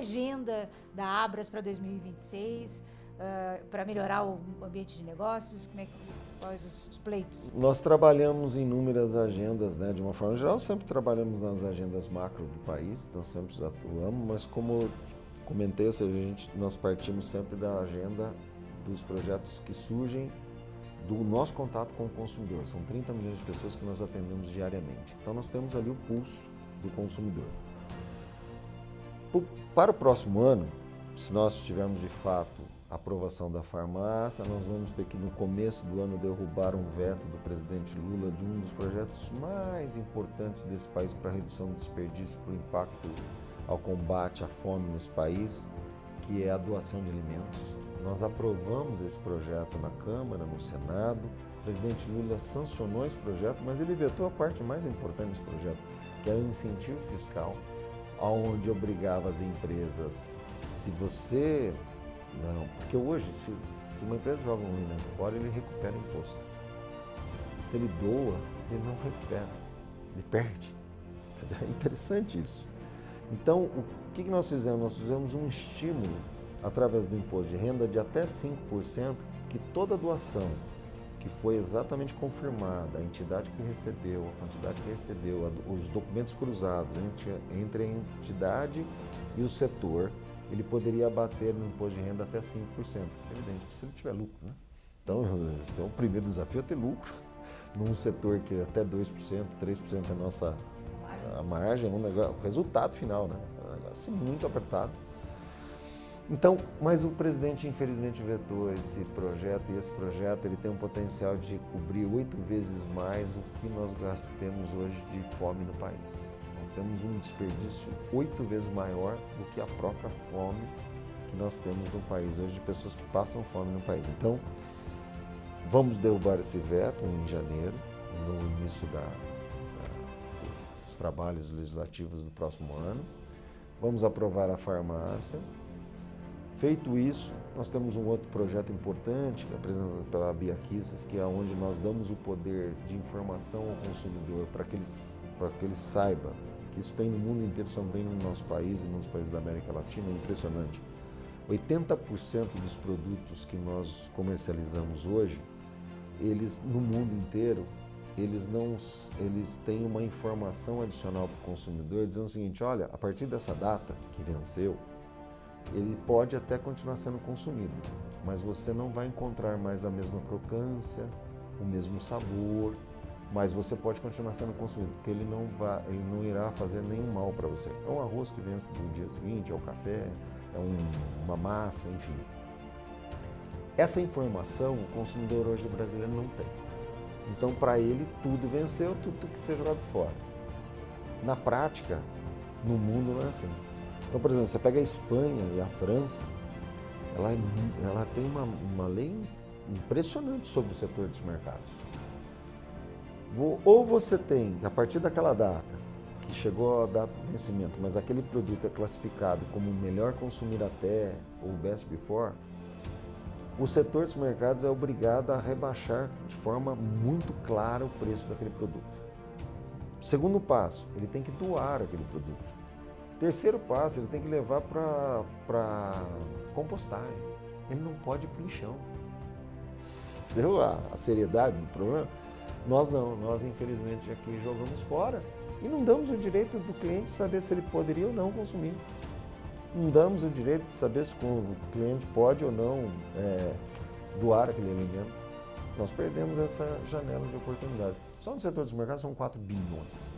agenda da Abras para 2026, para melhorar o ambiente de negócios? Quais os pleitos? Nós trabalhamos em inúmeras agendas, né? De uma forma geral, sempre trabalhamos nas agendas macro do país, nós sempre atuamos, mas como eu comentei, ou seja, nós partimos sempre da agenda dos projetos que surgem do nosso contato com o consumidor. São 30 milhões de pessoas que nós atendemos diariamente. Então nós temos ali o pulso do consumidor. Para o próximo ano, se nós tivermos de fato a aprovação da farmácia, nós vamos ter que no começo do ano derrubar um veto do presidente Lula de um dos projetos mais importantes desse país para a redução do desperdício, para o impacto ao combate à fome nesse país, que é a doação de alimentos. Nós aprovamos esse projeto na Câmara, no Senado. O presidente Lula sancionou esse projeto, mas ele vetou a parte mais importante desse projeto, que era o incentivo fiscal, onde obrigava as empresas, se você... Não, porque hoje, se uma empresa joga um alimento fora, ele recupera o imposto. Se ele doa, ele não recupera, ele perde. É interessante isso. Então, o que nós fizemos? Nós fizemos um estímulo através do imposto de renda de até 5%, que toda doação que foi exatamente confirmada, a entidade que recebeu, a quantidade que recebeu, os documentos cruzados entre a entidade e o setor, ele poderia abater no imposto de renda até 5%. Evidente, se ele tiver lucro, né? Então, o primeiro desafio é ter lucro. Num setor que até 2%, 3% é a nossa margem, o resultado final, né? É um negócio muito apertado. Então, mas o presidente infelizmente vetou esse projeto, e esse projeto ele tem um potencial de cobrir 8 vezes mais o que nós gastamos hoje de fome no país. Nós temos um desperdício 8 vezes maior do que a própria fome que nós temos no país hoje, de pessoas que passam fome no país. Então, vamos derrubar esse veto em janeiro, no início dos trabalhos legislativos do próximo ano. Vamos aprovar a farmácia. Feito isso, nós temos um outro projeto importante, que é apresentado pela Bia Kicis, que é onde nós damos o poder de informação ao consumidor para que ele saiba que isso tem no mundo inteiro, só não tem no nosso país e nos países da América Latina. É impressionante. 80% dos produtos que nós comercializamos hoje, eles no mundo inteiro, eles têm uma informação adicional para o consumidor dizendo o seguinte: olha, a partir dessa data que venceu, ele pode até continuar sendo consumido, mas você não vai encontrar mais a mesma crocância, o mesmo sabor, mas você pode continuar sendo consumido, porque ele não irá fazer nenhum mal para você. É um arroz que vence no dia seguinte, é o café, é uma massa, enfim. Essa informação o consumidor hoje brasileiro não tem. Então, para ele, tudo venceu, tudo tem que ser jogado fora. Na prática, no mundo não é assim. Então, por exemplo, você pega a Espanha e a França, ela tem uma lei impressionante sobre o setor dos mercados. Ou você tem, a partir daquela data, que chegou a data de vencimento, mas aquele produto é classificado como melhor consumir até, ou best before, o setor dos mercados é obrigado a rebaixar de forma muito clara o preço daquele produto. Segundo passo, ele tem que doar aquele produto. Terceiro passo, ele tem que levar para compostagem. Ele não pode ir para o lixão. Entendeu a seriedade do problema? Nós não, nós infelizmente aqui jogamos fora e não damos o direito do cliente saber se ele poderia ou não consumir. Não damos o direito de saber se o cliente pode ou não doar aquele alimento. Nós perdemos essa janela de oportunidade. Só no setor dos mercados são 4 bilhões.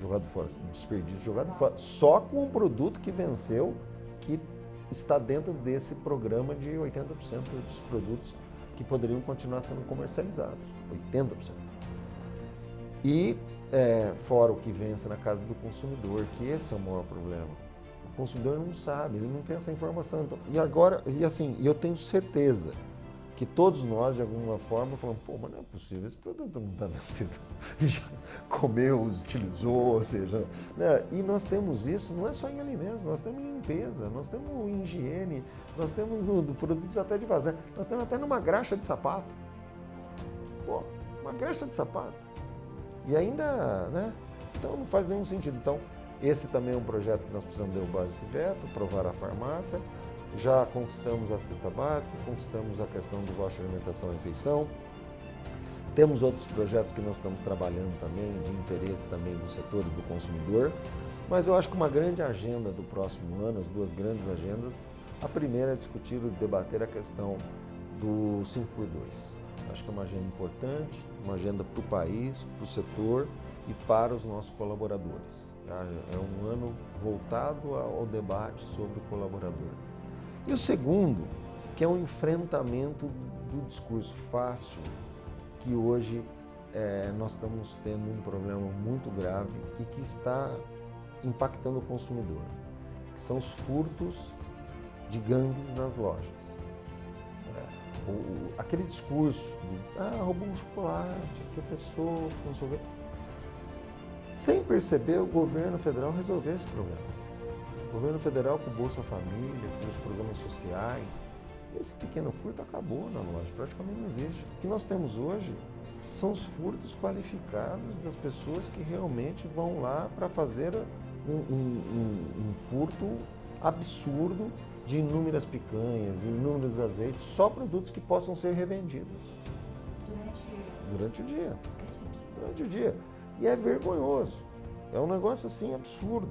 Jogado fora, desperdício jogado fora, só com um produto que venceu, que está dentro desse programa de 80% dos produtos que poderiam continuar sendo comercializados, 80%. E fora o que vence na casa do consumidor, que esse é o maior problema. O consumidor não sabe, ele não tem essa informação. Então, eu tenho certeza que todos nós, de alguma forma, falamos: pô, mas não é possível, esse produto não está vencido. Já comeu, utilizou, ou seja... Né? E nós temos isso, não é só em alimentos, nós temos em limpeza, nós temos em higiene, nós temos produtos até de vazar, nós temos até numa graxa de sapato. Pô, uma graxa de sapato. E ainda, né? Então não faz nenhum sentido. Então, Esse também é um projeto que nós precisamos derrubar esse veto, aprovar a farmácia. Já conquistamos a cesta básica, conquistamos a questão do voucher alimentação e refeição. Temos outros projetos que nós estamos trabalhando também, de interesse também do setor e do consumidor. Mas eu acho que uma grande agenda do próximo ano, as duas grandes agendas, a primeira é discutir e debater a questão do 5x2. Acho que é uma agenda importante, uma agenda para o país, para o setor e para os nossos colaboradores. É um ano voltado ao debate sobre o colaborador. E o segundo, que é um enfrentamento do discurso fácil, que hoje nós estamos tendo um problema muito grave e que está impactando o consumidor, que são os furtos de gangues nas lojas. Aquele discurso de, roubou um chocolate, que a pessoa não sei o quê. Sem perceber, o governo federal resolveu esse problema. O governo federal, com o Bolsa Família, com os programas sociais, esse pequeno furto acabou na loja, praticamente não existe. O que nós temos hoje são os furtos qualificados das pessoas que realmente vão lá para fazer um furto absurdo de inúmeras picanhas, inúmeros azeites, só produtos que possam ser revendidos. Durante o dia. E é vergonhoso. É um negócio assim absurdo.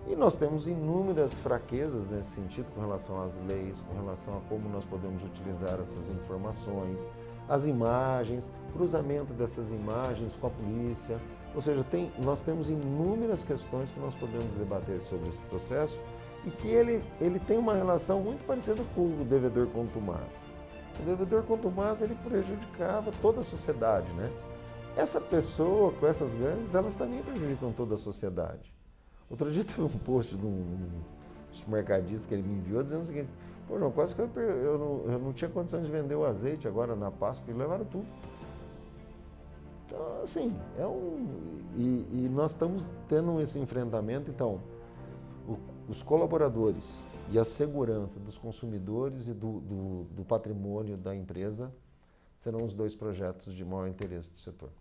E nós temos inúmeras fraquezas nesse sentido com relação às leis, com relação a como nós podemos utilizar essas informações, as imagens, cruzamento dessas imagens com a polícia. Ou seja, nós temos inúmeras questões que nós podemos debater sobre esse processo e que ele tem uma relação muito parecida com o devedor contumaz. O devedor contumaz, ele prejudicava toda a sociedade, né? Essa pessoa, com essas gangues, elas também prejudicam toda a sociedade. Outro dia teve um post de um supermercadista que ele me enviou dizendo o seguinte: pô, João, quase que eu não tinha condição de vender o azeite agora na Páscoa e levaram tudo. Então, assim, e nós estamos tendo esse enfrentamento. Então, os colaboradores e a segurança dos consumidores e do patrimônio da empresa serão os dois projetos de maior interesse do setor.